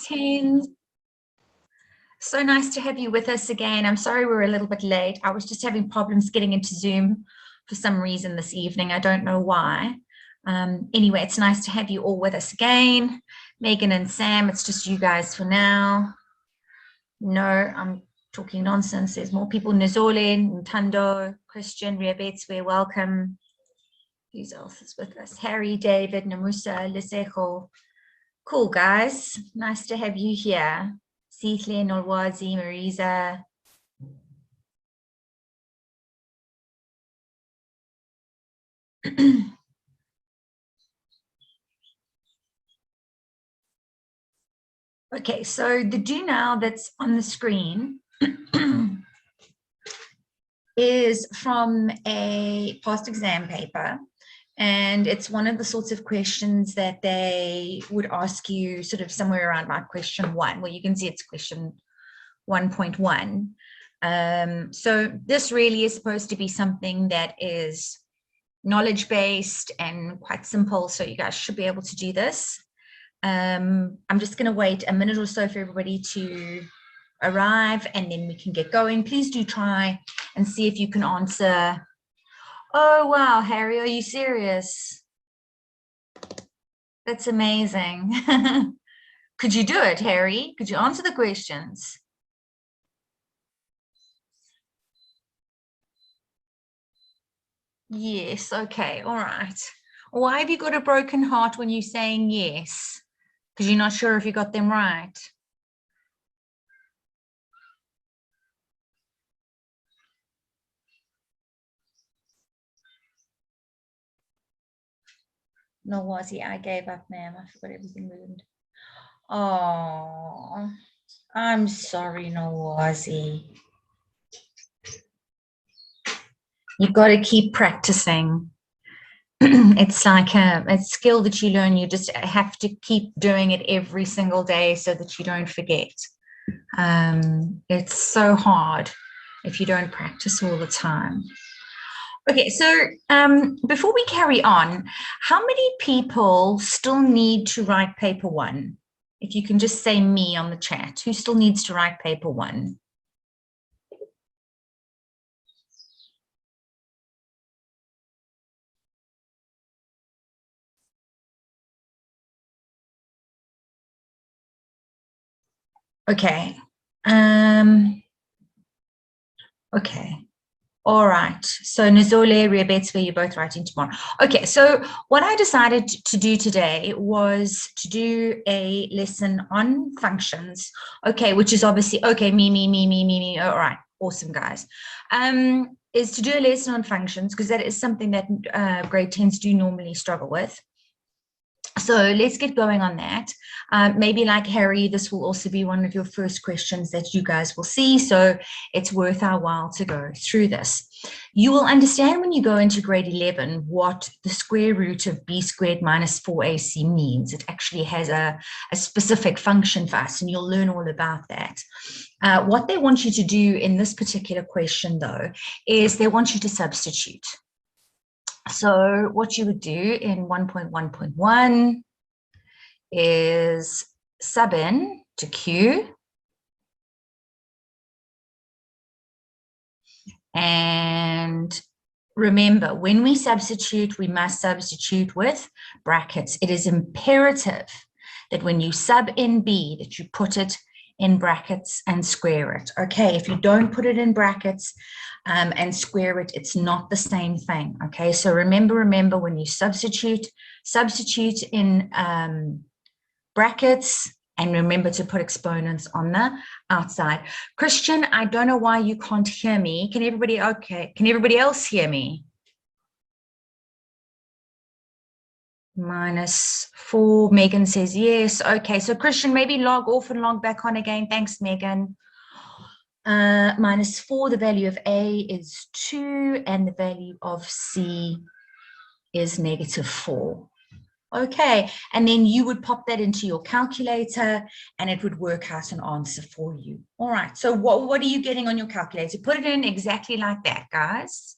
Tens. So nice to have you with us again. I'm sorry we're a little bit late. I was just having problems getting into Zoom for some reason this evening. I don't know why. Anyway, it's nice to have you all with us again. Megan and Sam, it's just you guys for now. No, I'm talking nonsense. There's more people. Nizole, Ntando, Christian, Riabetswe, welcome. Who else is with us? Harry, David, Namusa, Lisejo. Cool, guys. Nice to have you here. Sihle, Nolwazi, Marisa. Okay, so the do now that's on the screen is from a past exam paper, and it's one of the sorts of questions that they would ask you sort of somewhere around like question 1, where you can see it's question 1.1. So this really is supposed to be something that is knowledge-based and quite simple, so you guys should be able to do this. I'm just going to wait a minute or so for everybody to arrive, and then we can get going. Please do try and see if you can answer. Oh, wow, Harry, are you serious? That's amazing. Could you do it, Harry? Could you answer the questions? Yes, okay, all right. Why have you got a broken heart when you're saying yes? Because you're not sure if you got them right. No, was he? I gave up, ma'am. I forgot everything moved. Oh, I'm sorry, Nawazi. You've got to keep practicing. It's like a skill that you learn. You just have to keep doing it every single day so that you don't forget. It's so hard if you don't practice all the time. Okay, so before we carry on, how many people still need to write paper 1? If you can just say me on the chat, who still needs to write paper 1? Okay. Okay. All right. So Nizole, Riabetswe, you're both writing tomorrow. Okay. So what I decided to do today was to do a lesson on functions. Okay. Which is obviously, okay, me. All right. Awesome, guys. Is to do a lesson on functions, because that is something that grade 10s do normally struggle with. So let's get going on that. Maybe like Harry, this will also be one of your first questions that you guys will see. So it's worth our while to go through this. You will understand when you go into grade 11 what the square root of b squared minus 4ac means. It actually has a specific function for us, and you'll learn all about that. What they want you to do in this particular question, though, is they want you to substitute. So what you would do in 1.1.1 is sub in to Q, and remember, when we substitute, we must substitute with brackets. It is imperative that when you sub in B, that you put it in brackets and square it. Okay, if you don't put it in brackets and square it, it's not the same thing. Okay, so remember when you substitute in brackets, and remember to put exponents on the outside. Christian, I don't know why you can't hear me. Can everybody else hear me? -4, Megan says yes. Okay, so Christian, maybe log off and log back on again. Thanks, Megan. -4, the value of A is 2, and the value of C is -4. Okay, and then you would pop that into your calculator and it would work out an answer for you. All right, so what are you getting on your calculator? Put it in exactly like that, guys.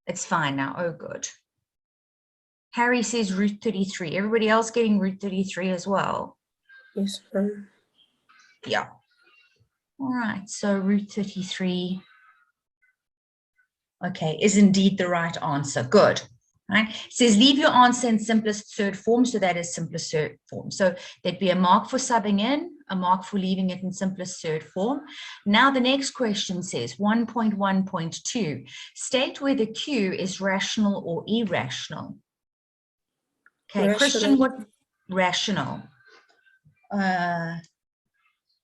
It's fine now. Oh, good. Harry says root 33. Everybody else getting root 33 as well? Yes, sir. Yeah. All right, so root 33, okay, is indeed the right answer. Good. Right? It says leave your answer in simplest third form, so that is simplest third form. So there'd be a mark for subbing in, a mark for leaving it in simplest third form. Now the next question says 1.1.2, state whether Q is rational or irrational. Okay, Rational. Christian, what? Rational.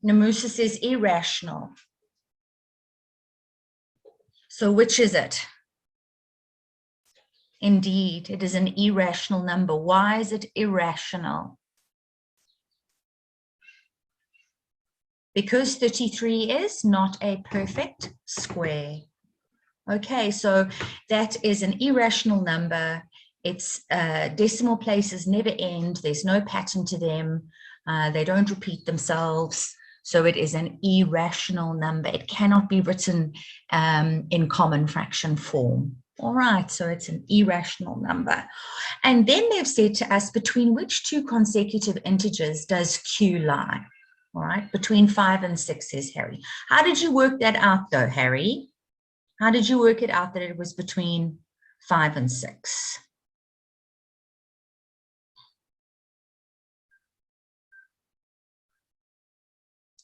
Namusa says irrational. So which is it? Indeed, it is an irrational number. Why is it irrational? Because 33 is not a perfect square. Okay, so that is an irrational number. Its decimal places never end. There's no pattern to them. They don't repeat themselves. So it is an irrational number. It cannot be written in common fraction form. All right, so it's an irrational number. And then they've said to us, between which two consecutive integers does Q lie? All right, between 5 and 6, says Harry. How did you work that out, though, Harry? How did you work it out that it was between 5 and 6?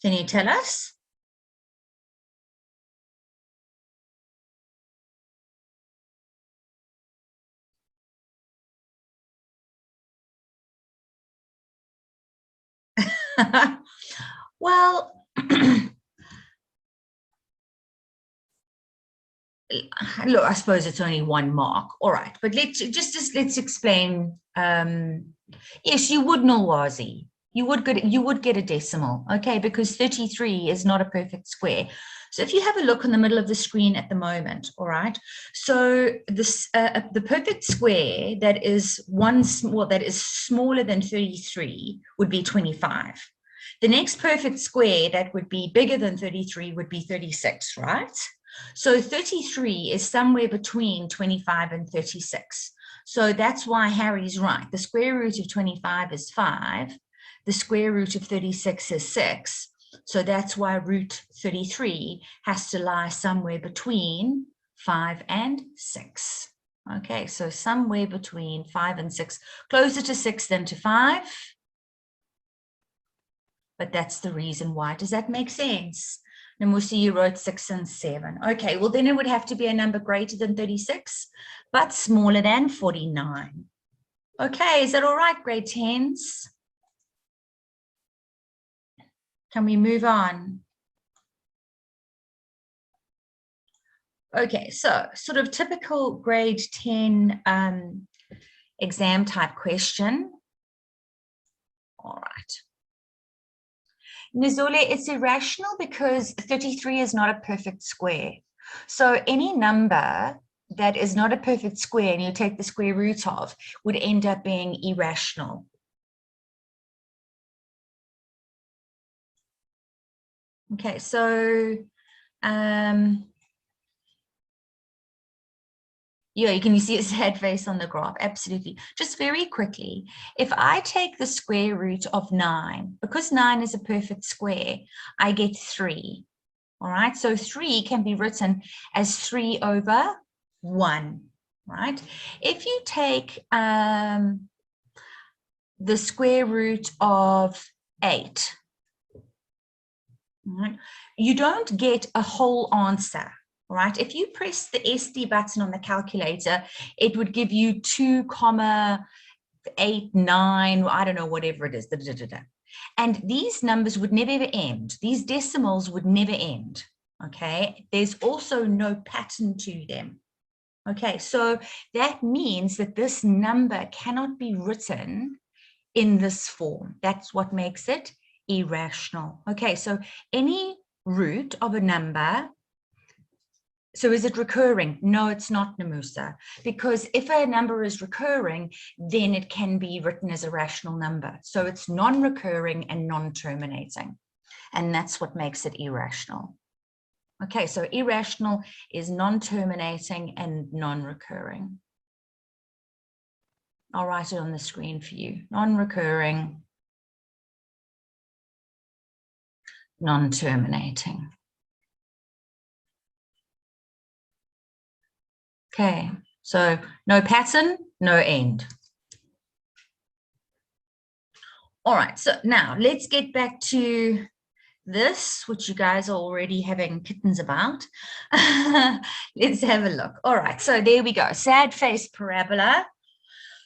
Can you tell us? Well, look, I suppose it's only one mark. All right, but let's explain. Yes, you would know, Wazi. You would get a decimal, okay, because 33 is not a perfect square. So if you have a look in the middle of the screen at the moment, all right, so this the perfect square that is that is smaller than 33 would be 25. The next perfect square that would be bigger than 33 would be 36, right? So 33 is somewhere between 25 and 36. So that's why Harry's right. The square root of 25 is 5. The square root of 36 is 6. So that's why root 33 has to lie somewhere between 5 and 6. Okay, so somewhere between 5 and 6, closer to 6 than to 5. But that's the reason why. Does that make sense? Namusi, you wrote 6 and 7. Okay, well, then it would have to be a number greater than 36, but smaller than 49. Okay, is that all right, grade 10s? Can we move on? Okay, so sort of typical grade 10 exam type question. All right. Nizole, it's irrational because 33 is not a perfect square. So any number that is not a perfect square and you take the square root of would end up being irrational. Okay, so yeah, you see a sad face on the graph. Absolutely. Just very quickly, if I take the square root of 9, because 9 is a perfect square, I get 3. All right, so 3 can be written as 3 over 1, right? If you take the square root of 8, right, you don't get a whole answer. Right, if you press the SD button on the calculator, it would give you 2,89, I don't know, whatever it is. And these numbers would never ever end. These decimals would never end. Okay, there's also no pattern to them. Okay, so that means that this number cannot be written in this form. That's what makes it irrational. Okay, so any root of a number. So is it recurring? No, it's not, Namusa, because if a number is recurring, then it can be written as a rational number. So it's non-recurring and non-terminating, and that's what makes it irrational. Okay, so irrational is non-terminating and non-recurring. I'll write it on the screen for you. Non-recurring, non-terminating. Okay, so no pattern, no end. All right, so now let's get back to this, which you guys are already having kittens about. Let's have a look. All right, so there we go. Sad face parabola.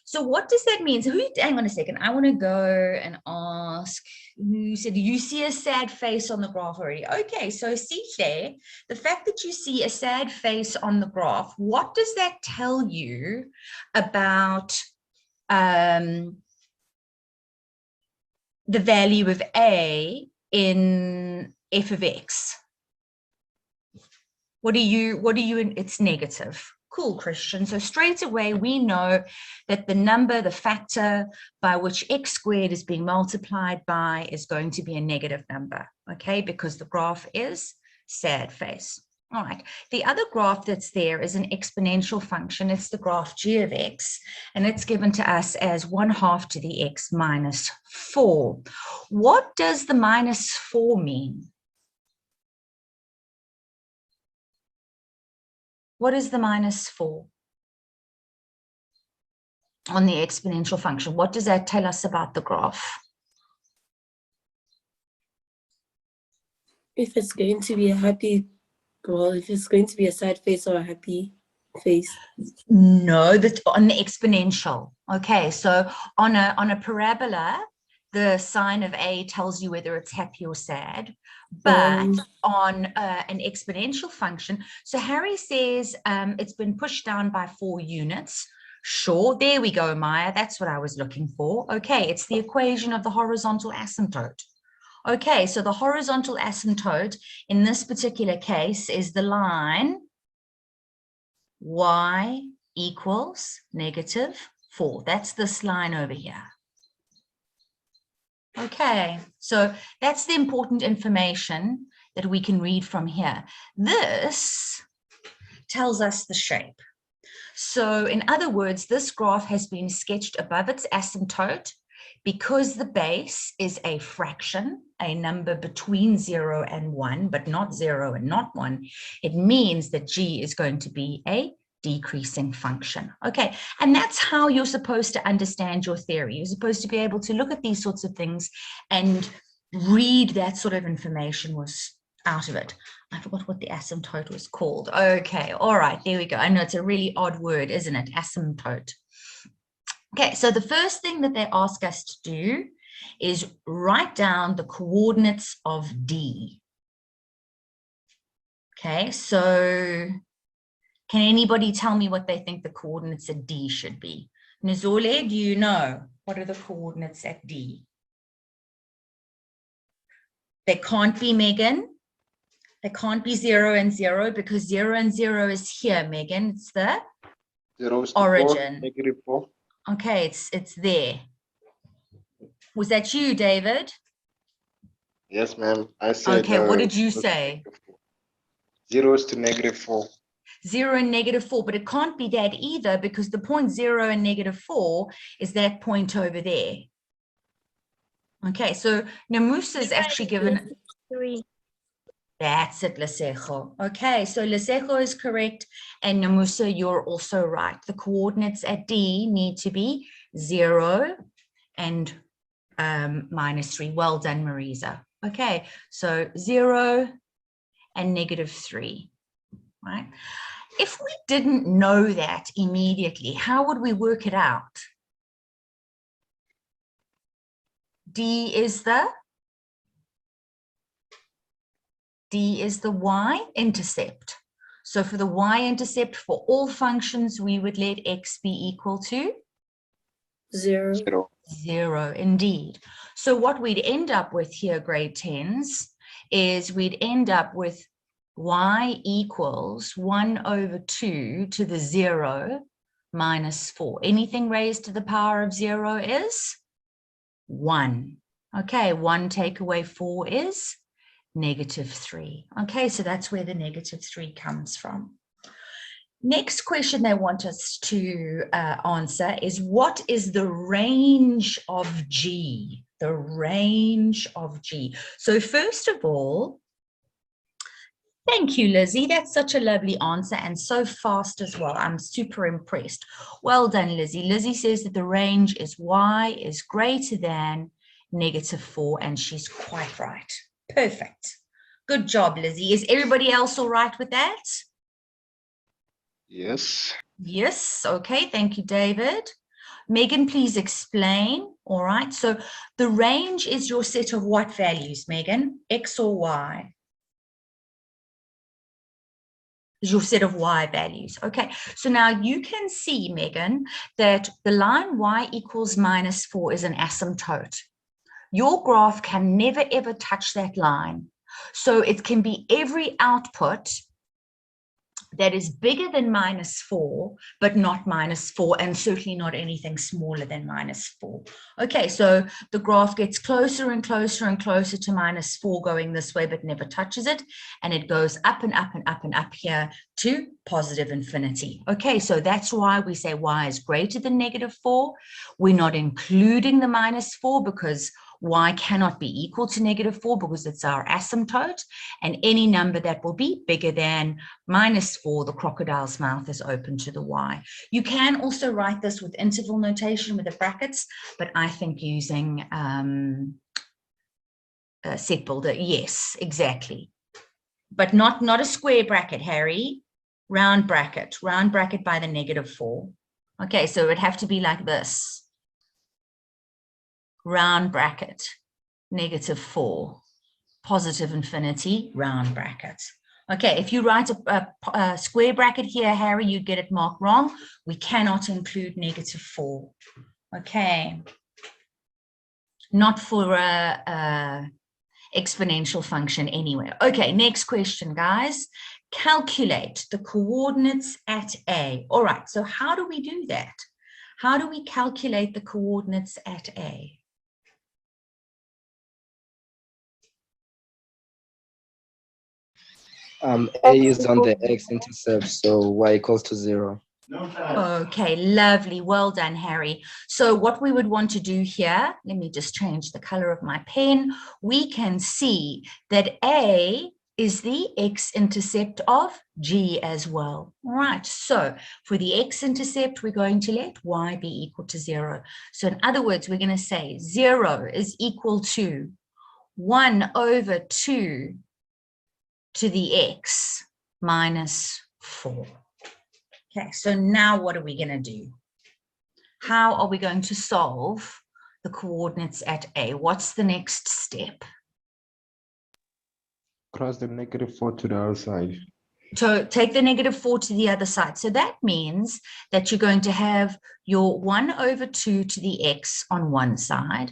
So what does that mean? So hang on a second. I want to go and ask who said, you see a sad face on the graph already? Okay, so see there, the fact that you see a sad face on the graph, what does that tell you about the value of A in f of x? What are you in? It's negative. Cool, Christian. So straight away, we know that the number, the factor by which x squared is being multiplied by is going to be a negative number, okay, because the graph is sad face. All right, the other graph that's there is an exponential function. It's the graph g of x, and it's given to us as 1/2 to the x minus 4. What does the minus 4 mean? What is the minus 4 on the exponential function? What does that tell us about the graph? If it's going to be a happy, well, if it's going to be a sad face or a happy face. No, that's on the exponential. Okay, so on a parabola, the sign of A tells you whether it's happy or sad, but on an exponential function, so Harry says it's been pushed down by 4 units. Sure, there we go, Maya. That's what I was looking for. Okay, it's the equation of the horizontal asymptote. Okay, so the horizontal asymptote in this particular case is the line y equals -4. That's this line over here. Okay, so that's the important information that we can read from here. This tells us the shape. So in other words, this graph has been sketched above its asymptote because the base is a fraction, a number between 0 and 1, but not 0 and not 1. It means that g is going to be a decreasing function. Okay, and that's how you're supposed to understand your theory. You're supposed to be able to look at these sorts of things and read that sort of information was out of it. I forgot what the asymptote was called. Okay, all right, there we go. I know it's a really odd word, isn't it? Asymptote. Okay, so the first thing that they ask us to do is write down the coordinates of D. Okay, so can anybody tell me what they think the coordinates at D should be? Nizole, do you know? What are the coordinates at D? They can't be, Megan. They can't be 0 and 0 because 0 and 0 is here, Megan. It's the 0 origin. -4. Okay, it's there. Was that you, David? Yes, ma'am. I said. Okay, what did you say? 0 is to -4. 0 and -4, but it can't be that either because the point 0 and -4 is that point over there. Okay, so Namusa is actually given 3. That's it, Lesejo. Okay, so Lesejo is correct, and Namusa, you're also right. The coordinates at D need to be 0 and -3. Well done, Marisa. Okay, so 0 and -3, right? If we didn't know that immediately, how would we work it out? D is the y-intercept. So for the y-intercept for all functions, we would let x be equal to 0. 0, indeed. So what we'd end up with here, grade 10s, is we'd end up with y equals 1/2 to the 0 minus 4. Anything raised to the power of 0 is 1. Okay, 1 take away 4 is -3. Okay, so that's where the -3 comes from. Next question they want us to answer is, what is the range of G? The range of G. So first of all, thank you, Lizzie. That's such a lovely answer and so fast as well. I'm super impressed. Well done, Lizzie. Lizzie says that the range is Y is greater than -4, and she's quite right. Perfect. Good job, Lizzie. Is everybody else all right with that? Yes. Yes. Okay. Thank you, David. Megan, please explain. All right. So the range is your set of what values, Megan? X or Y? Is your set of Y values. Okay. So now you can see, Megan, that the line Y equals -4 is an asymptote. Your graph can never, ever touch that line. So it can be every output that is bigger than -4, but not -4, and certainly not anything smaller than -4. Okay, so the graph gets closer and closer and closer to -4 going this way, but never touches it. And it goes up and up and up and up here to positive infinity. Okay, so that's why we say Y is greater than -4. We're not including the -4 because Y cannot be equal to -4 because it's our asymptote, and any number that will be bigger than -4, the crocodile's mouth is open to the Y. You can also write this with interval notation with the brackets, but I think using set builder, yes, exactly. But not a square bracket, Harry, round bracket by the -4. Okay, so it would have to be like this. Round bracket, -4, positive infinity, round bracket. Okay, if you write a square bracket here, Harry, you get it marked wrong. We cannot include -4. Okay. Not for a exponential function anywhere. Okay, next question, guys. Calculate the coordinates at A. All right, so how do we do that? How do we calculate the coordinates at A? A is on the x-intercept, so y equals to 0. Okay, lovely. Well done, Harry. So what we would want to do here, let me just change the color of my pen. We can see that A is the x-intercept of G as well. All right, so for the x-intercept, we're going to let y be equal to 0. So in other words, we're going to say 0 is equal to 1/2 to the x minus 4. Okay, so now what are we going to do? How are we going to solve the coordinates at A? What's the next step? Cross the -4 to the other side. So take the -4 to the other side. So that means that you're going to have your 1/2 to the x on one side,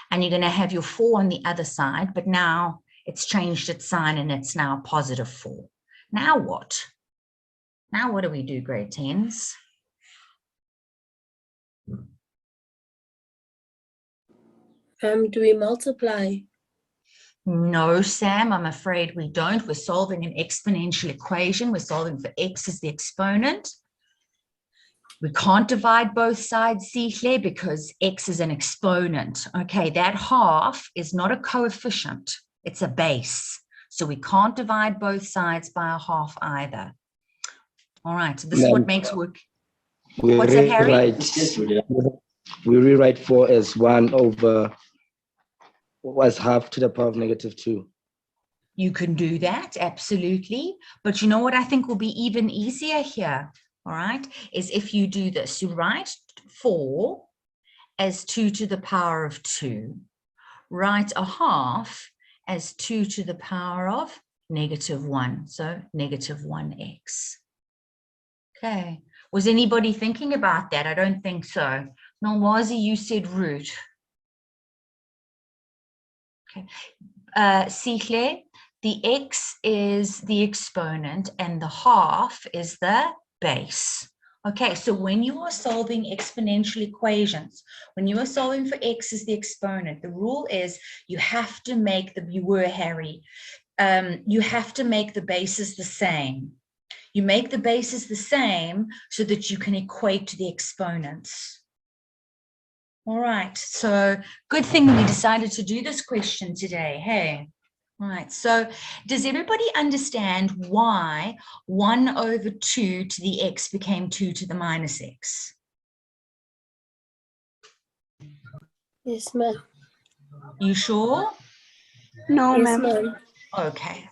and you're going to have your 4 on the other side, but now it's changed its sign and it's now +4. Now what? Now what do we do, grade 10s? Do we multiply? No, Sam, I'm afraid we don't. We're solving an exponential equation. We're solving for x as the exponent. We can't divide both sides, Sihle, because x is an exponent. Okay, that half is not a coefficient. It's a base. So we can't divide both sides by a half either. All right, so this is what makes work. What's that, Harry? We rewrite 4 as 1 over was half to the power of -2. You can do that, absolutely. But you know what I think will be even easier here, all right, is if you do this. You write 4 as 2 to the power of 2. Write a half as 2 to the power of -1. So -1x. Okay. Was anybody thinking about that? I don't think so. Nolwazi, you said root. Okay. Sihle, the x is the exponent and the half is the base. Okay, so when you are solving exponential equations, when you are solving for x as the exponent, the rule is you have to make the, Harry, you have to make the bases the same. You make the bases the same so that you can equate to the exponents. All right, so good thing we decided to do this question today, hey? All right, so does everybody understand why 1/2 to the x became 2 to the minus x? Yes, ma'am. You sure? No, Yes, ma'am. ma'am. Okay.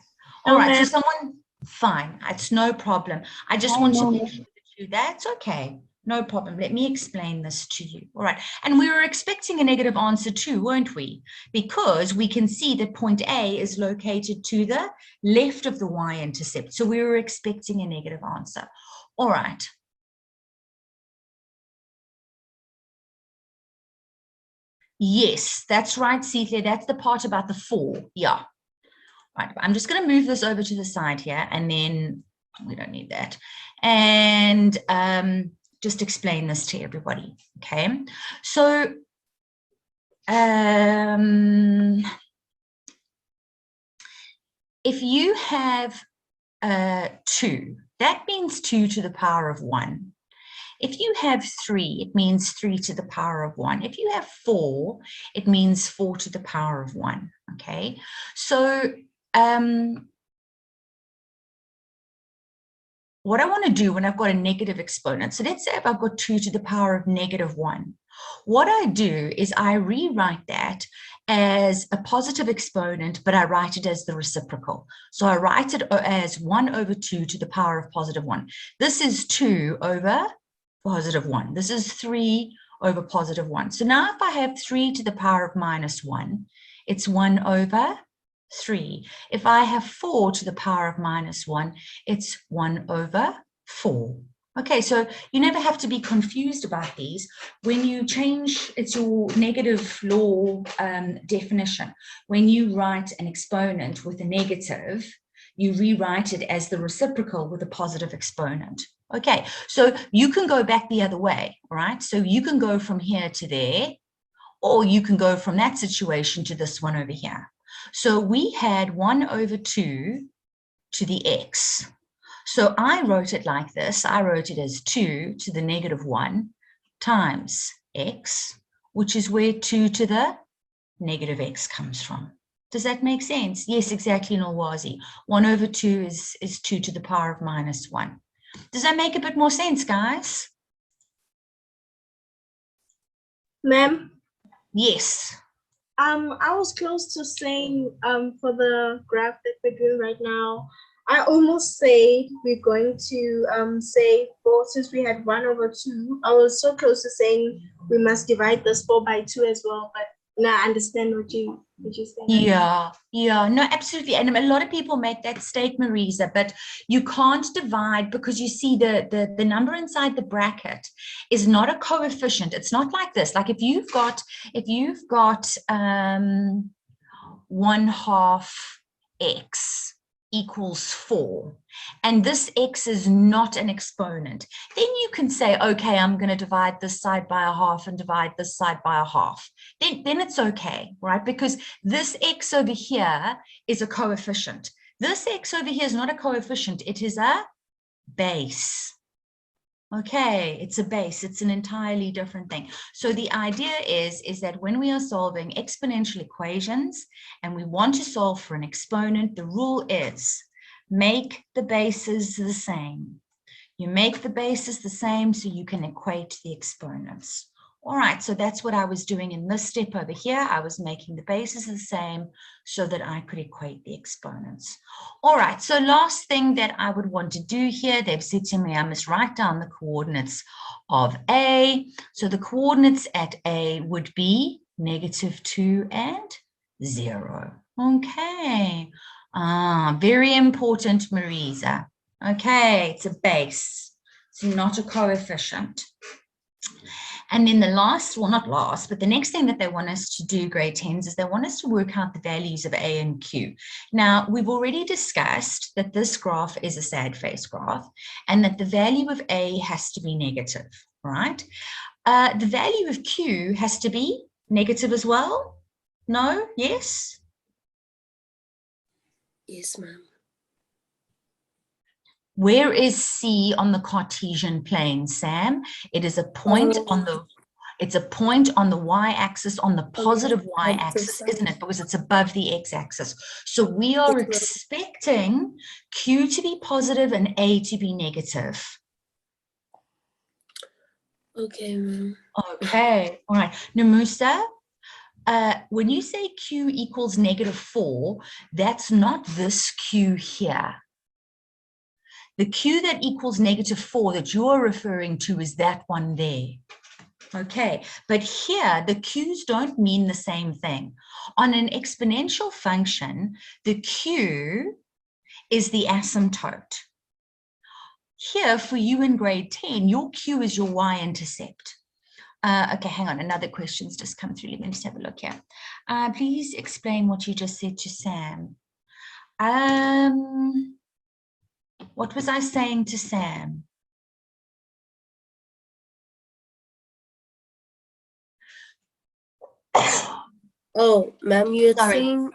No, All right, so ma'am. someone, fine, it's no problem. I just I want to know, make ma'am. sure that that's okay. No problem. Let me explain this to you. All right. And we were expecting a negative answer too, weren't we? Because we can see that point A is located to the left of the y-intercept. So we were expecting a negative answer. All right. Yes, that's right, Celia. That's the part about the 4. Yeah. Right. I'm just going to move this over to the side here, and then we don't need that. And just explain this to everybody. Okay. So if you have 2, that means 2 to the power of 1. If you have 3, it means 3 to the power of 1. If you have 4, it means 4 to the power of 1. Okay. So what I want to do when I've got a negative exponent, so let's say if I've got 2 to the power of -1, what I do is I rewrite that as a positive exponent, but I write it as the reciprocal. So I write it as 1/2 to the power of +1. This is 2 over +1. This is 3 over +1. So now if I have 3 to the power of -1, it's 1/3. If I have 4 to the power of -1, it's 1/4. Okay, so you never have to be confused about these. When you change, it's your negative law definition. When you write an exponent with a negative, you rewrite it as the reciprocal with a positive exponent. Okay, so you can go back the other way, all right? So you can go from here to there, or you can go from that situation to this one over here. So we had 1/2 to the x. So I wrote it like this. I wrote it as 2 to the -1 times x, which is where 2 to the negative x comes from. Does that make sense? Yes, exactly, Nolwazi. 1/2 is 2 to the power of -1. Does that make a bit more sense, guys? Ma'am, Yes. I was close to saying for the graph that we're doing right now, I almost said we're going to say 4 since we had 1/2. I was so close to saying we must divide this 4 by 2 as well, but now I understand what you're saying. Yeah, no, absolutely. And a lot of people make that statement, Marisa, but you can't divide because you see the number inside the bracket is not a coefficient. It's not like this. Like if you've got 1/2 x equals 4, and this x is not an exponent, then you can say, okay, I'm going to divide this side by 1/2 and divide this side by 1/2. Then it's okay, right? Because this x over here is a coefficient. This x over here is not a coefficient. It is a base. Okay, it's a base. It's an entirely different thing. So the idea is that when we are solving exponential equations and we want to solve for an exponent, the rule is make the bases the same. You make the bases the same so you can equate the exponents. All right, so that's what I was doing in this step over here. I was making the bases the same so that I could equate the exponents. All right, so last thing that I would want to do here, they've said to me I must write down the coordinates of A. So the coordinates at A would be -2 and 0. Okay, very important, Marisa. Okay, it's a base. It's not a coefficient. And then the last, well, not last, but the next thing that they want us to do, grade 10s, is they want us to work out the values of A and Q. Now, we've already discussed that this graph is a sad face graph and that the value of A has to be negative, right? The value of Q has to be negative as well? No? Yes? Yes, ma'am. Where is C on the Cartesian plane, Sam? It is a point on the, It's a point on the y-axis, on the positive y-axis, side. isn't it? Because it's above the x-axis. So we are expecting Q to be positive and A to be negative. Okay, ma'am. Okay, all right. Namusa, when you say Q equals -4, that's not this Q here. The Q that equals -4 that you're referring to is that one there. Okay, but here the Q's don't mean the same thing. On an exponential function, the Q is the asymptote. Here for you in grade 10, your Q is your y-intercept. Okay, hang on, another question's just come through. Let me just have a look here. Please explain what you just said to Sam. What was I saying to Sam? Oh, ma'am, you were Sorry. saying,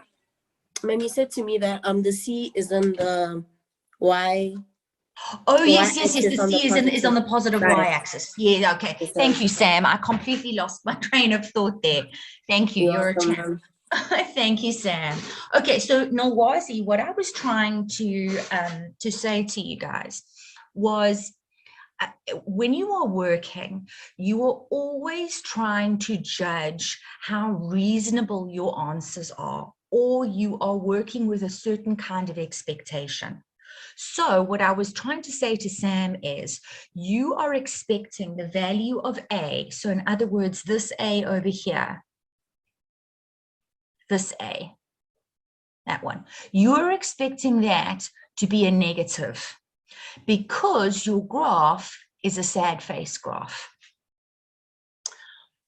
ma'am, you said to me that the C is on the Y. Oh, yes, Y-axis the on the C is on the positive side. y-axis. Yeah, okay. Yes, Thank ma'am. you, Sam. I completely lost my train of thought there. Thank you. You're a welcome, champ. ma'am. Thank you, Sam. Okay, so Nwazi, what I was trying to say to you guys was, when you are working, you are always trying to judge how reasonable your answers are, or you are working with a certain kind of expectation. So what I was trying to say to Sam is, you are expecting the value of A. So in other words, this A over here, this A, that one, you're expecting that to be a negative because your graph is a sad face graph.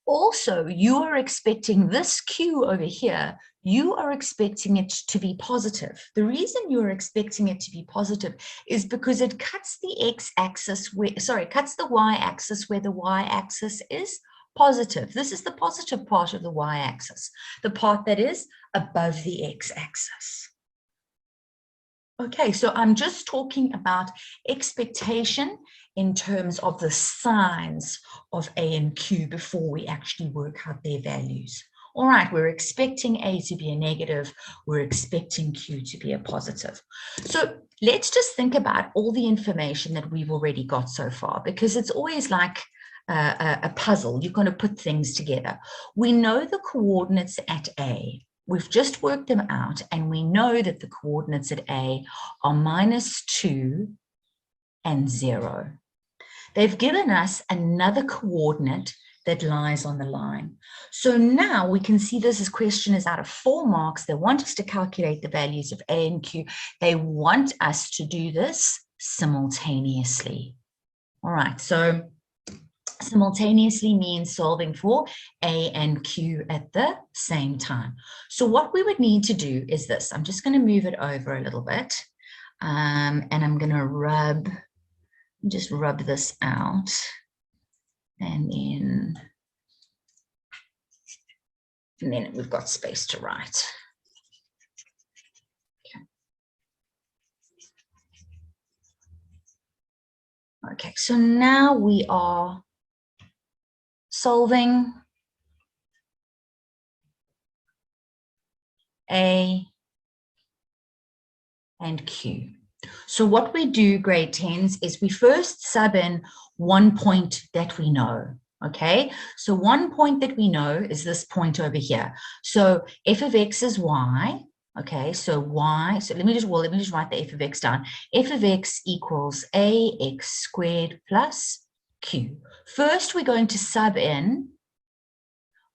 Also, you are expecting this Q over here, you are expecting it to be positive. The reason you're expecting it to be positive is because it cuts the x-axis, cuts the y-axis where the y-axis is positive. This is the positive part of the y-axis, the part that is above the x-axis. Okay, so I'm just talking about expectation in terms of the signs of A and Q before we actually work out their values. All right, we're expecting A to be a negative, we're expecting Q to be a positive. So let's just think about all the information that we've already got so far, because it's always like a puzzle. You're going to put things together. We know the coordinates at A. We've just worked them out, and we know that the coordinates at A are -2 and 0. They've given us another coordinate that lies on the line. So now we can see this question is out of 4 marks. They want us to calculate the values of A and Q. They want us to do this simultaneously. All right, so simultaneously means solving for A and Q at the same time. So what we would need to do is this. I'm just going to move it over a little bit, and I'm going to just rub this out, and then we've got space to write. Okay, so now we are solving A and Q. So what we do, grade 10s, is we first sub in one point that we know. Okay, so one point that we know is this point over here. So f of x is y. Okay, so y, so let me just write the f of x down. F of x equals ax squared plus q. First, we're going to sub in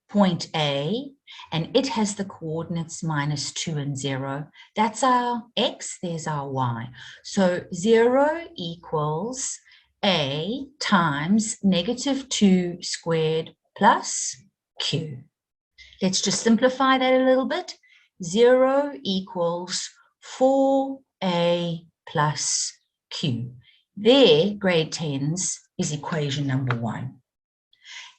point A, and it has the coordinates -2 and 0. That's our x, there's our y. So 0 equals A times -2 squared plus q. Let's just simplify that a little bit. 0 equals 4A plus q. There, grade 10s, is equation number 1.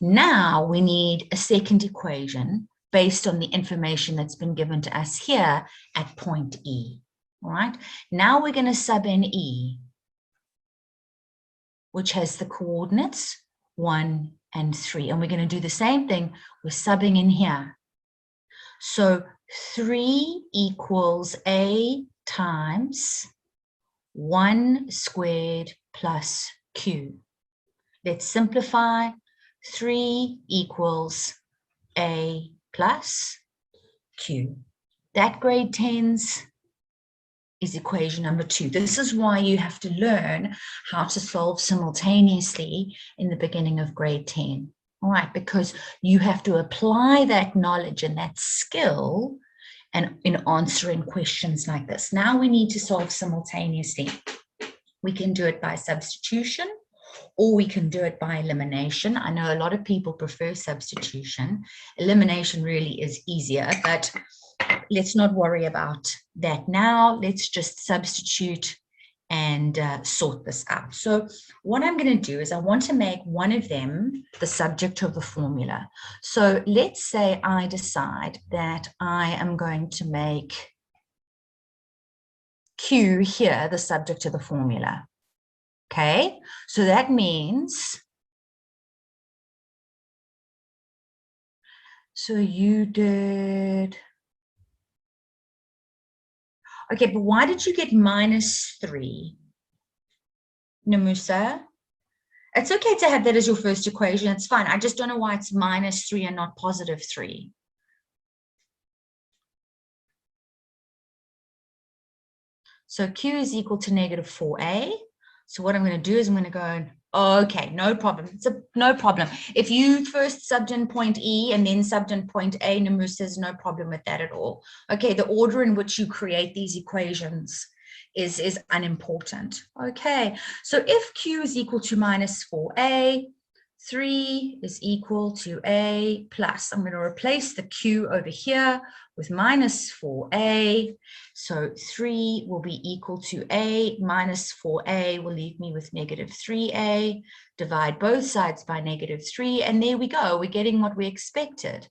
Now we need a second equation based on the information that's been given to us here at point E. All right, now we're going to sub in E, which has the coordinates 1 and 3. And we're going to do the same thing. We're subbing in here. So 3 equals A times 1 squared plus Q. Let's simplify. 3 equals A plus Q. That grade 10's is equation number 2. This is why you have to learn how to solve simultaneously in the beginning of grade 10. All right, because you have to apply that knowledge and that skill and in answering questions like this. Now we need to solve simultaneously. We can do it by substitution, or we can do it by elimination. I know a lot of people prefer substitution. Elimination really is easier, but let's not worry about that now. Let's just substitute and sort this out. So what I'm going to do is I want to make one of them the subject of the formula. So let's say I decide that I am going to make Q here the subject of the formula. Okay, so that means, so you did, okay, but why did you get -3? Namusa? It's okay to have that as your first equation. It's fine. I just don't know why it's -3 and not +3. So Q is equal to -4A. So what I'm going to do is I'm going to go, okay, no problem. It's no problem. If you first subbed in point E and then subbed in point A, Namu says no problem with that at all. Okay, the order in which you create these equations is unimportant. Okay, so if Q is equal to -4A, 3 is equal to A plus. I'm going to replace the Q over here with -4A. So 3 will be equal to A minus 4A will leave me with -3A. Divide both sides by -3. And there we go. We're getting what we expected.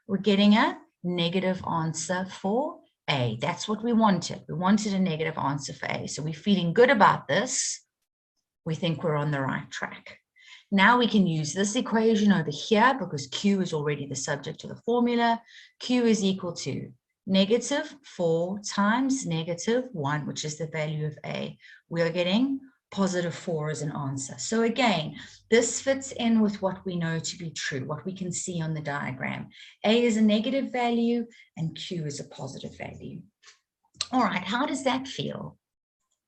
We're getting a negative answer for A. That's what we wanted. We wanted a negative answer for A. So we're feeling good about this. We think we're on the right track. Now we can use this equation over here because Q is already the subject of the formula. Q is equal to -4 times -1, which is the value of A. We are getting +4 as an answer. So again, this fits in with what we know to be true, what we can see on the diagram. A is a negative value and Q is a positive value. All right, how does that feel?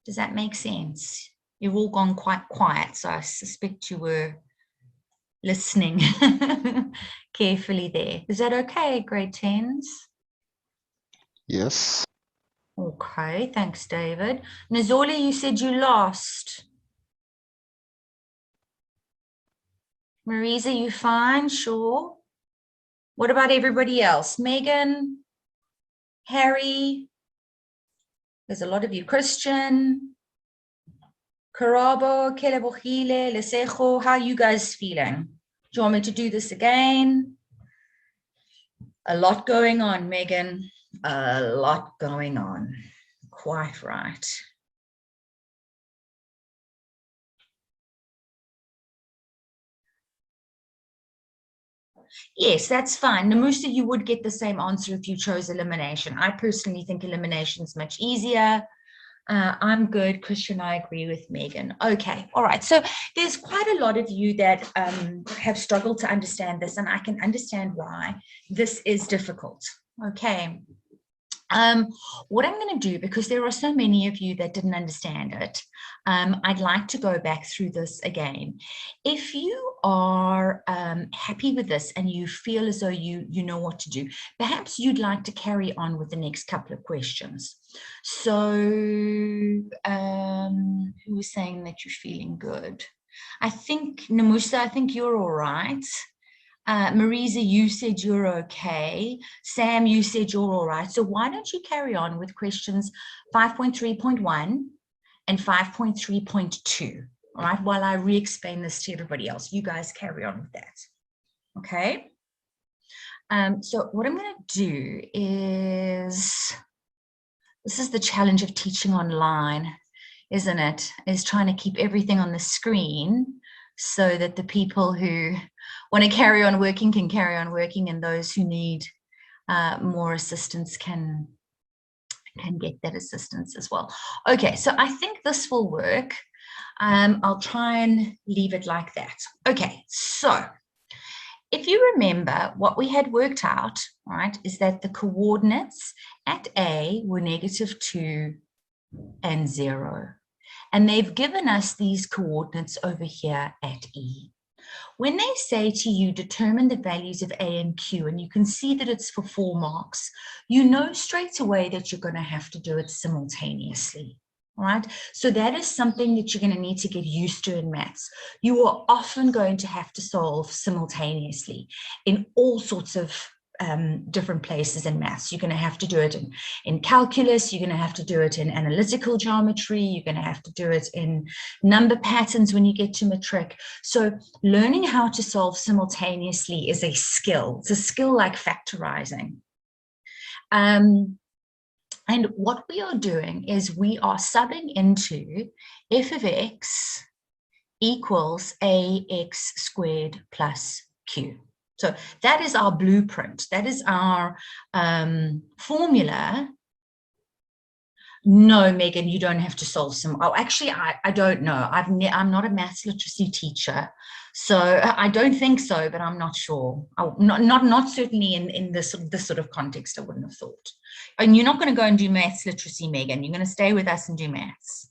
Does that make sense? You've all gone quite quiet, so I suspect you were listening carefully there. Is that okay, grade 10s? Yes. Okay, thanks, David. Nazoli, you said you lost. Marisa, you fine? Sure. What about everybody else? Megan, Harry, there's a lot of you. Christian, Karabo, Kelebohile, Lesejo, how are you guys feeling? Do you want me to do this again? A lot going on, Megan. A lot going on. Quite right. Yes, that's fine. Namusa, you would get the same answer if you chose elimination. I personally think elimination is much easier. I'm good. Christian, I agree with Megan. Okay, all right. So there's quite a lot of you that have struggled to understand this, and I can understand why this is difficult. Okay. What I'm going to do, because there are so many of you that didn't understand it, I'd like to go back through this again. If you are happy with this and you feel as though you know what to do, perhaps you'd like to carry on with the next couple of questions. So who was saying that you're feeling good? I think, Namusa, I think you're all right. Marisa, you said you're okay. Sam, you said you're all right. So why don't you carry on with questions 5.3.1 and 5.3.2, all right, while I re-explain this to everybody else. You guys carry on with that, okay? So what I'm going to do is, this is the challenge of teaching online, isn't it? Is trying to keep everything on the screen so that the people who want to carry on working can carry on working, and those who need more assistance can get that assistance as well. Okay, so I think this will work. I'll try and leave it like that. Okay, so if you remember, what we had worked out, right, is that the coordinates at A were -2 and 0. And they've given us these coordinates over here at E. When they say to you, determine the values of A and Q, and you can see that it's for 4 marks, you know straight away that you're going to have to do it simultaneously. All right, so that is something that you're going to need to get used to in maths. You are often going to have to solve simultaneously in all sorts of different places in maths. You're going to have to do it in calculus, you're going to have to do it in analytical geometry, you're going to have to do it in number patterns when you get to matric. So learning how to solve simultaneously is a skill. It's a skill like factorizing. And what we are doing is we are subbing into f of x equals ax squared plus q. So that is our blueprint. That is our formula. No, Megan, you don't have to solve some. Oh, actually, I don't know. I'm not a maths literacy teacher, so I don't think so, but I'm not sure. Not certainly in this sort of context. I wouldn't have thought. And you're not going to go and do maths literacy, Megan. You're going to stay with us and do maths.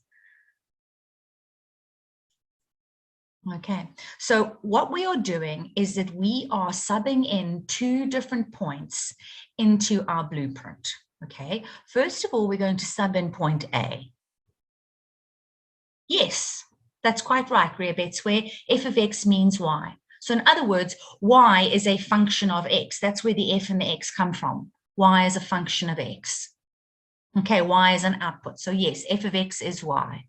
Okay, so what we are doing is that we are subbing in 2 different points into our blueprint. Okay, first of all, we're going to sub in point A. Yes, that's quite right, Reabets, where f of x means y. So in other words, y is a function of x. That's where the f and the x come from. Y is a function of x. Okay, y is an output. So yes, f of x is y.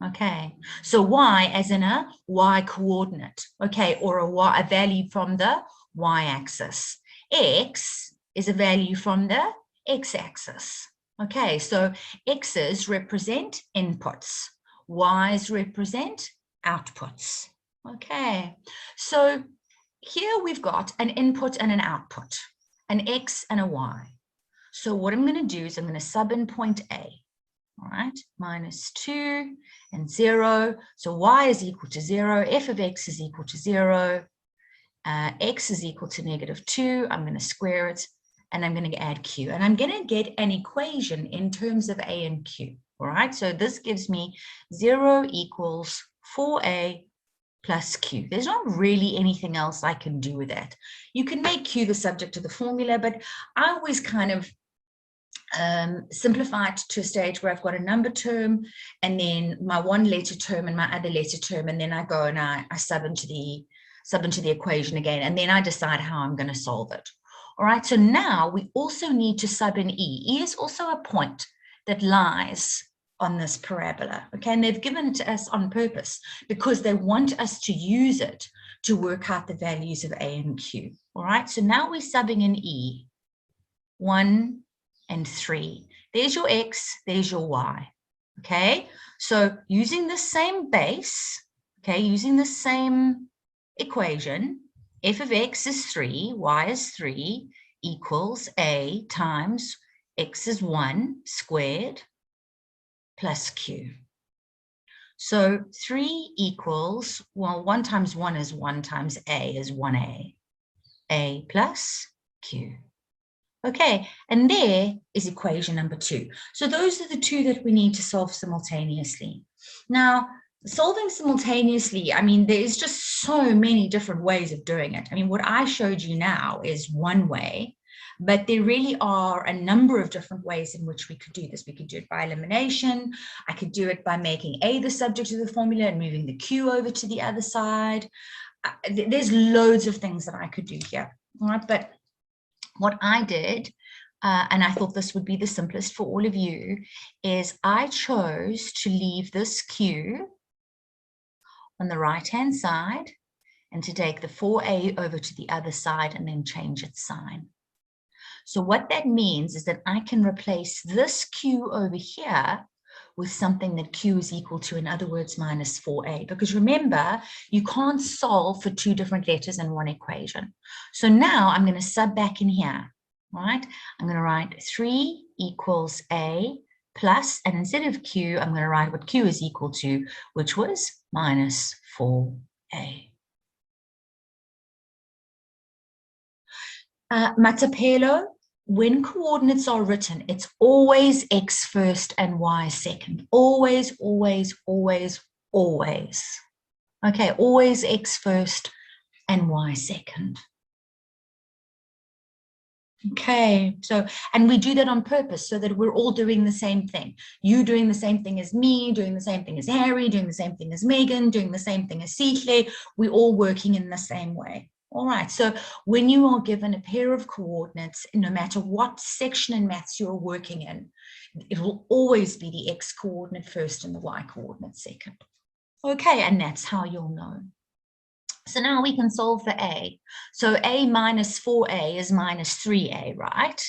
Okay, so y as in a y coordinate, okay, or a value from the y-axis. X is a value from the x-axis. Okay, so x's represent inputs, y's represent outputs. Okay, so here we've got an input and an output, an x and a y. So what I'm going to do is I'm going to sub in point A. All right, -2 and 0. So y is equal to 0. F of x is equal to 0. X is equal to -2. I'm going to square it, and I'm going to add q. And I'm going to get an equation in terms of a and q. All right, so this gives me 0 equals 4a plus q. There's not really anything else I can do with that. You can make q the subject of the formula, but I always kind of simplify it to a stage where I've got a number term and then my 1-letter term and my other letter term, and then I go and I sub into the equation again, and then I decide how I'm going to solve it. All right, so now we also need to sub in E. E is also a point that lies on this parabola, okay, and they've given it to us on purpose because they want us to use it to work out the values of A and Q. All right, so now we're subbing in E, 1 and 3. There's your x, there's your y. Okay, so using the same base, okay, using the same equation, f of x is 3, y is 3, equals a times x is 1 squared plus q. So 3 equals, well, 1 times 1 is 1 times a is 1a, a plus q. Okay, and there is equation number 2. So those are the 2 that we need to solve simultaneously. Now, solving simultaneously, I mean, there is just so many different ways of doing it. I mean, what I showed you now is one way, but there really are a number of different ways in which we could do this. We could do it by elimination. I could do it by making A the subject of the formula and moving the Q over to the other side. There's loads of things that I could do here, all right? But what I did, and I thought this would be the simplest for all of you, is I chose to leave this Q on the right-hand side and to take the 4a over to the other side and then change its sign. So what that means is that I can replace this Q over here with something that q is equal to, in other words, minus 4a. Because remember, you can't solve for two different letters in one equation. So now I'm going to sub back in here, right? I'm going to write 3 equals a plus, and instead of q, I'm going to write what q is equal to, which was minus 4a. Matapelo, when coordinates are written, it's always x first and y second. Always, always, always, always. Okay, always x first and y second. Okay, so, and we do that on purpose so that we're all doing the same thing. You doing the same thing as me, doing the same thing as Harry, doing the same thing as Megan, doing the same thing as Sihle. We're all working in the same way. All right, so when you are given a pair of coordinates, no matter what section in maths you're working in, it will always be the x coordinate first and the y coordinate second. Okay, and that's how you'll know. So now we can solve for a. So a minus 4a is minus 3a, right?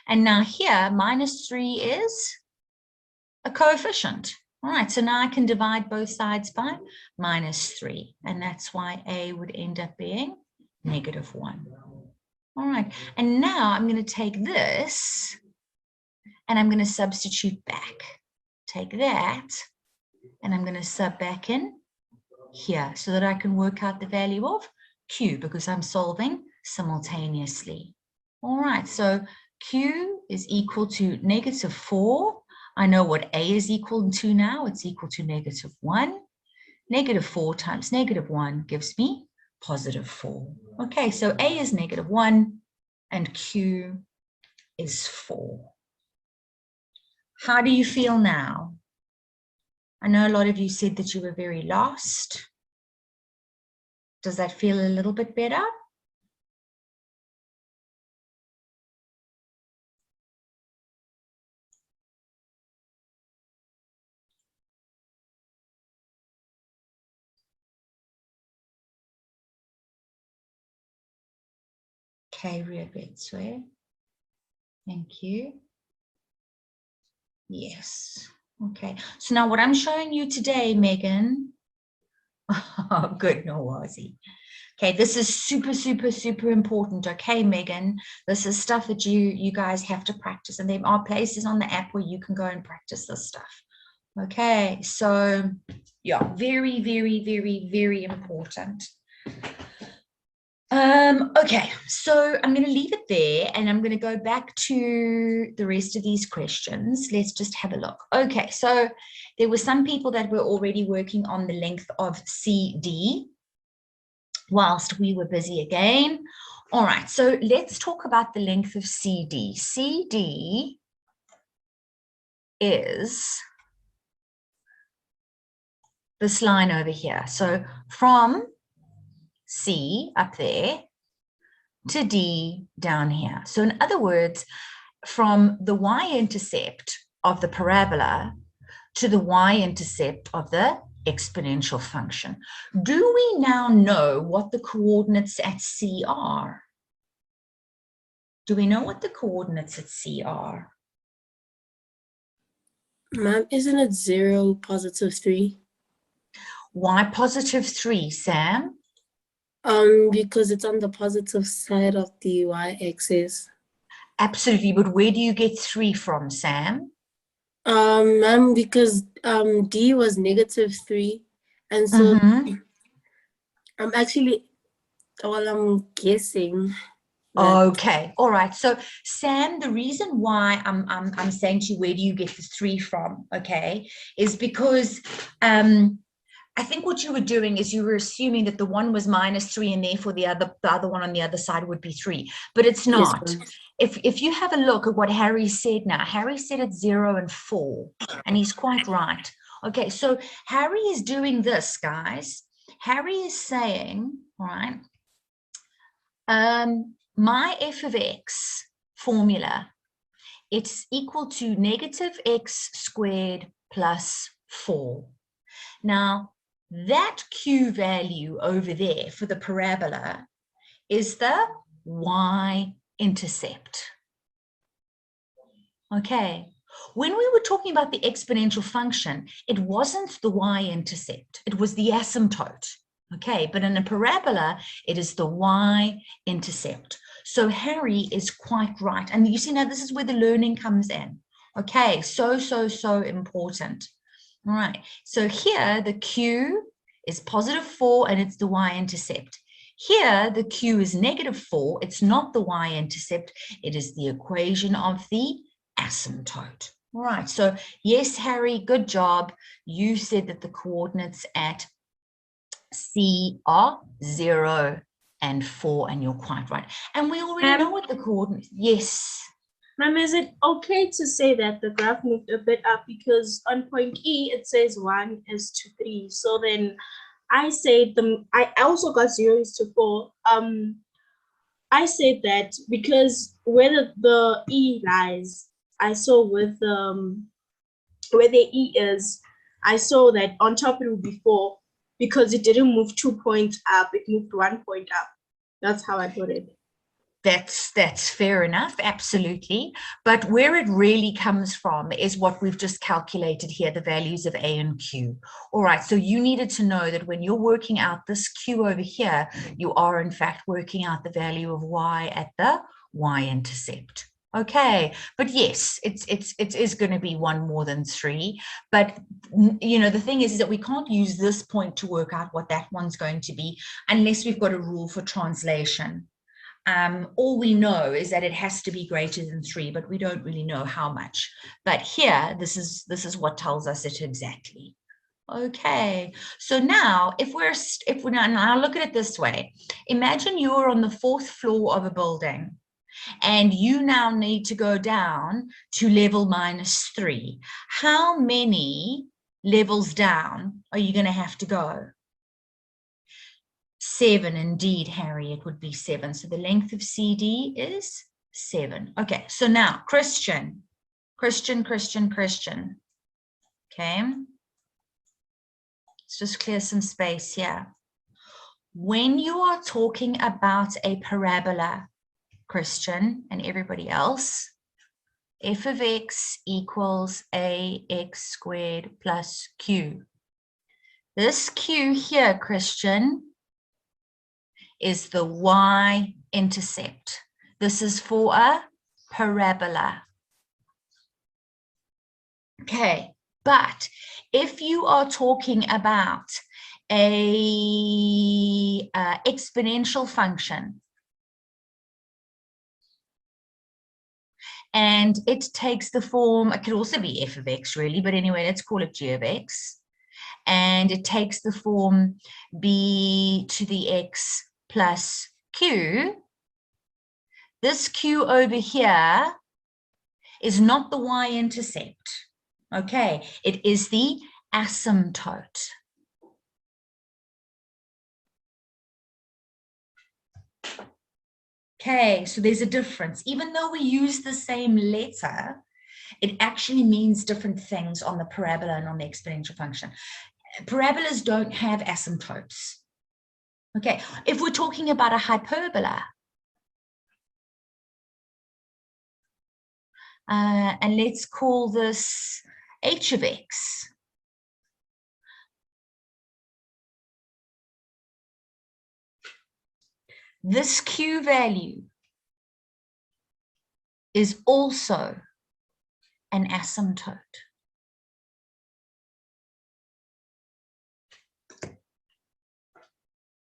And now here, minus 3 is a coefficient. All right, so now I can divide both sides by minus 3. And that's why a would end up being negative 1. All right, and now I'm going to take this and I'm going to substitute back. Take that and I'm going to sub back in here so that I can work out the value of q because I'm solving simultaneously. All right, so q is equal to negative 4. I know what a is equal to now. It's equal to negative 1. Negative 4 times negative 1 gives me positive 4. Okay, so a is negative 1 and q is 4. How do you feel now? I know a lot of you said that you were very lost. Does that feel a little bit better? Okay, Riabetswe. Thank you. Yes. Okay. So now what I'm showing you today, Megan. Oh, good, Nawazi. Okay, this is super, super, super important. Okay, Megan, this is stuff that you guys have to practice, and there are places on the app where you can go and practice this stuff. Okay, so yeah, very, very, very, very important. Okay, so I'm going to leave it there and I'm going to go back to the rest of these questions. Let's just have a look. Okay, so there were some people that were already working on the length of CD whilst we were busy again. All right, so let's talk about the length of CD. CD is this line over here. So from C up there to D down here. So in other words, from the y-intercept of the parabola to the y-intercept of the exponential function. Do we now know what the coordinates at C are? Do we know what the coordinates at C are? Ma'am, isn't it 0, positive 3? Why positive 3, Sam? Because it's on the positive side of the y-axis. Absolutely, but where do you get 3 from, Sam? Ma'am, because D was negative 3, and so I'm actually, well, I'm guessing. Okay, all right. So Sam, the reason why I'm saying to you, where do you get the 3 from? Okay, is because I think what you were doing is you were assuming that the one was minus 3 and therefore the other one on the other side would be 3, but it's not. Yes, if you have a look at what Harry said now, Harry said it's 0 and 4, and he's quite right. Okay, so Harry is doing this, guys. Harry is saying, all right, my f of x formula, it's equal to negative x squared plus 4. Now, that q value over there for the parabola is the y-intercept. Okay, When we were talking about the exponential function, it wasn't the y-intercept, it was the asymptote. Okay, but in a parabola, it is the y-intercept. So Harry is quite right. And you see now, this is where the learning comes in. Okay, so important. All right, so here the q is +4 and it's the y-intercept. Here, the q is -4. It's not the y-intercept. It is the equation of the asymptote. All right, so yes, Harry, good job. You said that the coordinates at C are 0 and 4, and you're quite right. And we already know what the coordinates. Yes. Ma'am, is it okay to say that the graph moved a bit up because on point E it says 1 is to 3. So then I said I also got 0 is to 4. I said that because where the E lies, I saw with where the E is, I saw that on top it would be 4 because it didn't move 2 points up, it moved 1 point up. That's how I put it. That's fair enough, absolutely. But where it really comes from is what we've just calculated here, the values of A and Q. All right, so you needed to know that when you're working out this Q over here, you are in fact working out the value of Y at the y-intercept. Okay, but yes, it is going to be 1 more than 3. But you know, the thing is that we can't use this point to work out what that one's going to be unless we've got a rule for translation. All we know is that it has to be greater than 3, but we don't really know how much. But here, this is what tells us it exactly. Okay, so now if we're now look at it this way. Imagine you're on the 4th floor of a building, and you now need to go down to level -3. How many levels down are you going to have to go? 7, indeed, Harry, it would be 7. So the length of CD is 7. Okay, so now Christian. Okay, let's just clear some space here. When you are talking about a parabola, Christian and everybody else, f of x equals ax squared plus q. This q here, Christian, is the y-intercept. This is for a parabola. Okay, but if you are talking about a exponential function, and it takes the form, it could also be f of x really, but anyway, let's call it g of x. And it takes the form b to the x plus q. This q over here is not the y-intercept. Okay, it is the asymptote. Okay, so there's a difference. Even though we use the same letter, it actually means different things on the parabola and on the exponential function. Parabolas don't have asymptotes. Okay, if we're talking about a hyperbola, and let's call this h of x. This q value is also an asymptote.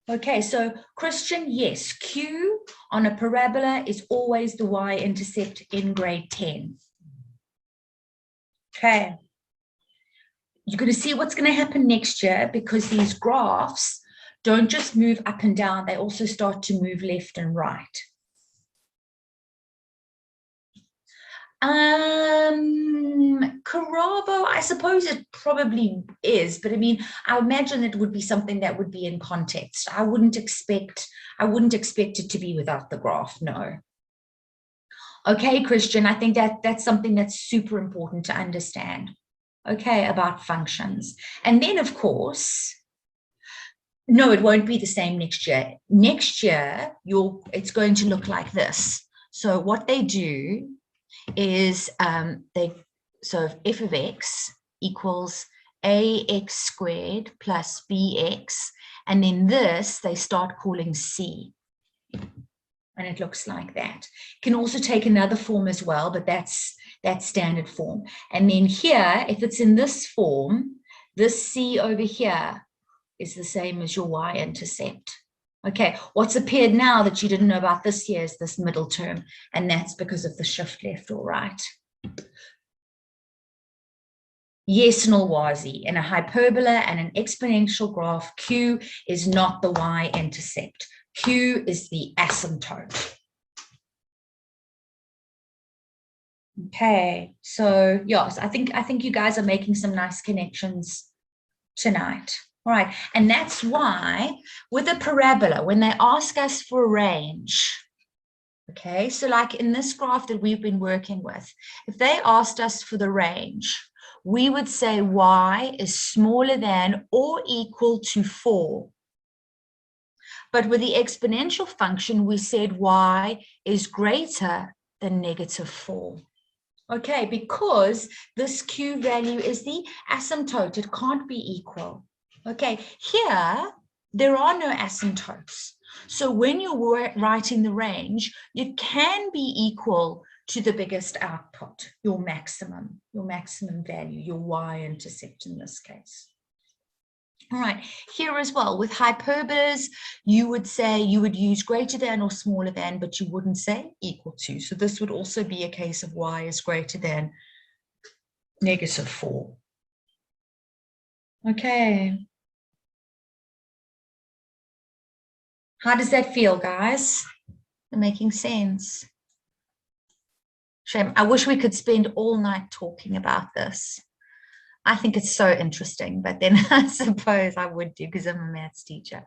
Okay, so Christian, yes, q on a parabola is always the y-intercept in grade 10. Okay, you're going to see what's going to happen next year, because these graphs don't just move up and down, they also start to move left and right. Carabo, I suppose it probably is, but I mean, I imagine it would be something that would be in context. I wouldn't expect it to be without the graph, no. Okay, Christian, I think that's something that's super important to understand, okay, about functions. And then, of course, no, it won't be the same next year. Next year, it's going to look like this. So what they do is so if f of x equals ax squared plus bx, and then this they start calling c. And it looks like that. Can also take another form as well, but that's standard form. And then here, if it's in this form, this c over here is the same as your y-intercept. Okay, what's appeared now that you didn't know about this here is this middle term, and that's because of the shift left or right. Yes, Nolwazi, in a hyperbola and an exponential graph, Q is not the y-intercept. Q is the asymptote. Okay, so yes, I think you guys are making some nice connections tonight. All right, and that's why with a parabola, when they ask us for a range, okay, so like in this graph that we've been working with, if they asked us for the range, we would say y is smaller than or equal to 4. But with the exponential function, we said y is greater than -4. Okay, because this Q value is the asymptote, it can't be equal. Okay, here, there are no asymptotes. So when you're writing the range, it can be equal to the biggest output, your maximum value, your y-intercept in this case. All right, here as well, with hyperbolas, you would say you would use greater than or smaller than, but you wouldn't say equal to. So this would also be a case of y is greater than -4. Okay. How does that feel, guys? Making sense? Shame. I wish we could spend all night talking about this. I think it's so interesting, but then I suppose I would do because I'm a maths teacher.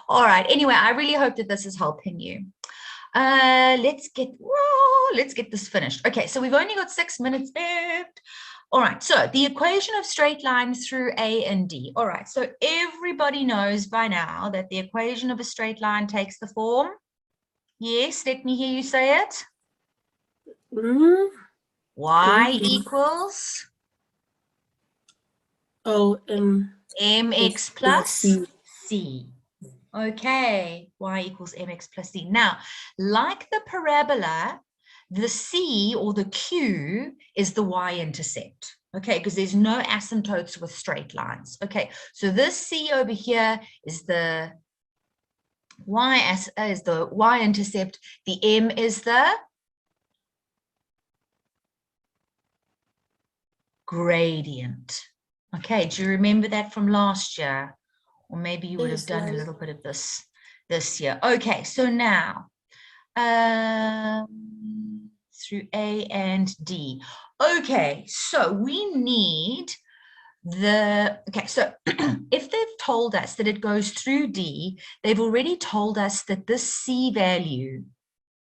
All right. Anyway, I really hope that this is helping you. Let's get this finished. Okay, so we've only got 6 minutes left. All right, so the equation of straight lines through A and D. All right, so everybody knows by now that the equation of a straight line takes the form. Yes, let me hear you say it. Y equals mx plus c. Okay, y equals mx plus c. Now, like the parabola, the c or the q is the y-intercept. Okay, because there's no asymptotes with straight lines. Okay, so this c over here is the y-intercept. The m is the gradient. Okay, do you remember that from last year? Or maybe you would have done a little bit of this year. Okay, so now through A and D. Okay, so we need so if they've told us that it goes through D, they've already told us that this C value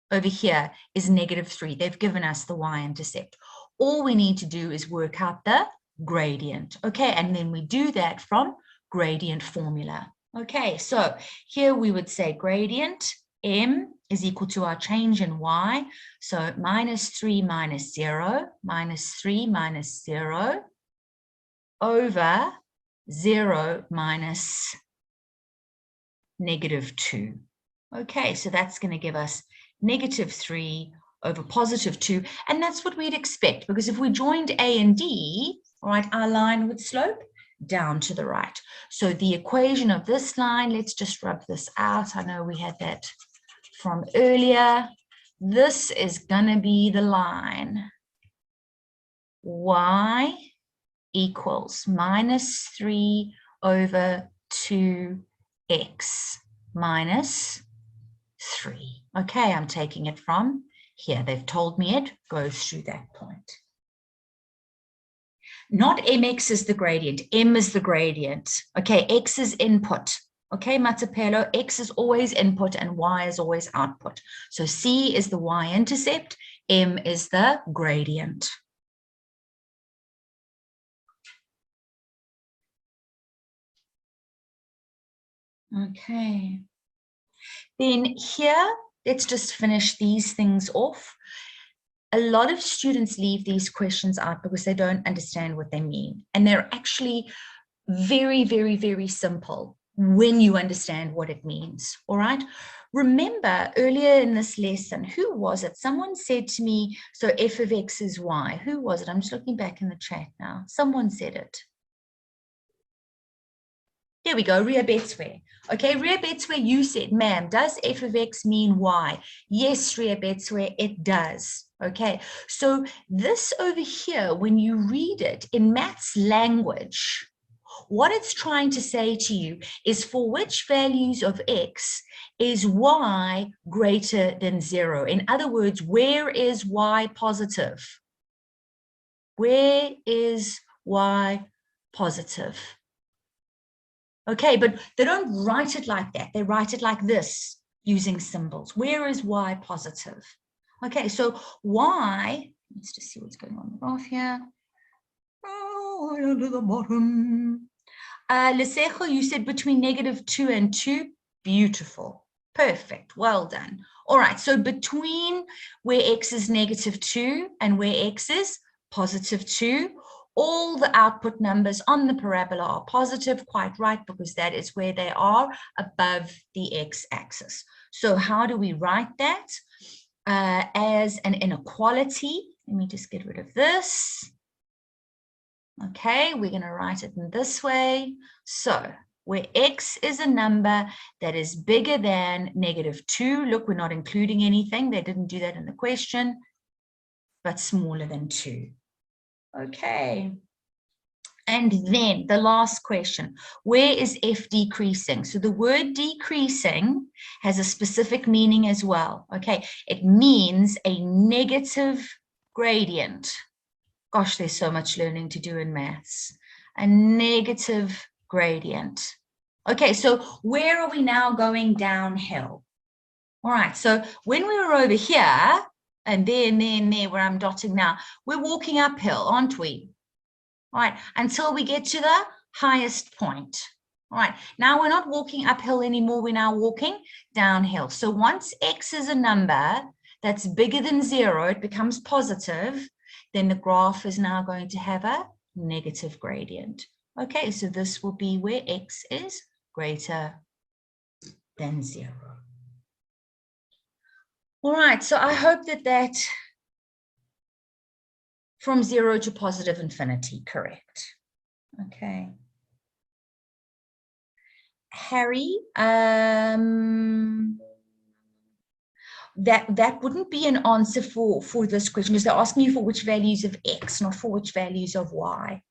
over here is -3. They've given us the y-intercept. All we need to do is work out the gradient. Okay, and then we do that from gradient formula. Okay, so here we would say gradient m is equal to our change in y. So -3 minus 0, -3 minus 0 over 0 minus -2. Okay, so that's going to give us -3 over +2. And that's what we'd expect, because if we joined A and D, all right, our line would slope down to the right. So the equation of this line, let's just rub this out. I know we had that from earlier. This is going to be the line y equals -3 over 2x minus 3. Okay, I'm taking it from here. They've told me it goes through that point. Not mx is the gradient, m is the gradient. Okay, x is input. Okay, Matapelo, x is always input and y is always output. So c is the y-intercept, m is the gradient. Okay. Then here, let's just finish these things off. a lot of students leave these questions out because they don't understand what they mean. And they're actually very, very, very simple when you understand what it means, all right? Remember earlier in this lesson, who was it? Someone said to me, so f of x is y. Who was it? I'm just looking back in the chat now. Someone said it. Here we go, Ria Betswe. Okay, Ria Betswe, you said, ma'am, does f of x mean y? Yes, Ria Betswe, it does. Okay, so this over here, when you read it in maths language, what it's trying to say to you is for which values of x is y greater than 0? In other words, where is y positive? Where is y positive? Okay, but they don't write it like that. They write it like this using symbols. Where is y positive? Okay, so y, let's just see what's going on in the graph here. Oh, down to the bottom. Lesejo, you said between -2 and 2. Beautiful. Perfect. Well done. All right, so between where x is -2 and where x is +2, all the output numbers on the parabola are positive, quite right, because that is where they are above the x-axis. So how do we write that? As an inequality. Let me just get rid of this. Okay, we're going to write it in this way. So where x is a number that is bigger than -2, look, we're not including anything. They didn't do that in the question, but smaller than 2. Okay. And then the last question, where is f decreasing? So the word decreasing has a specific meaning as well. Okay, it means a negative gradient. Gosh, there's so much learning to do in maths. A negative gradient. Okay, so where are we now going downhill? All right, so when we were over here, and there, where I'm dotting now, we're walking uphill, aren't we? All right, until we get to the highest point. All right, now we're not walking uphill anymore, we're now walking downhill. So once x is a number that's bigger than 0, it becomes positive, then the graph is now going to have a negative gradient. Okay, so this will be where x is greater than 0. All right, so I hope that from 0 to positive infinity, correct. Okay. Harry, that wouldn't be an answer for this question, because they're asking you for which values of x, not for which values of y.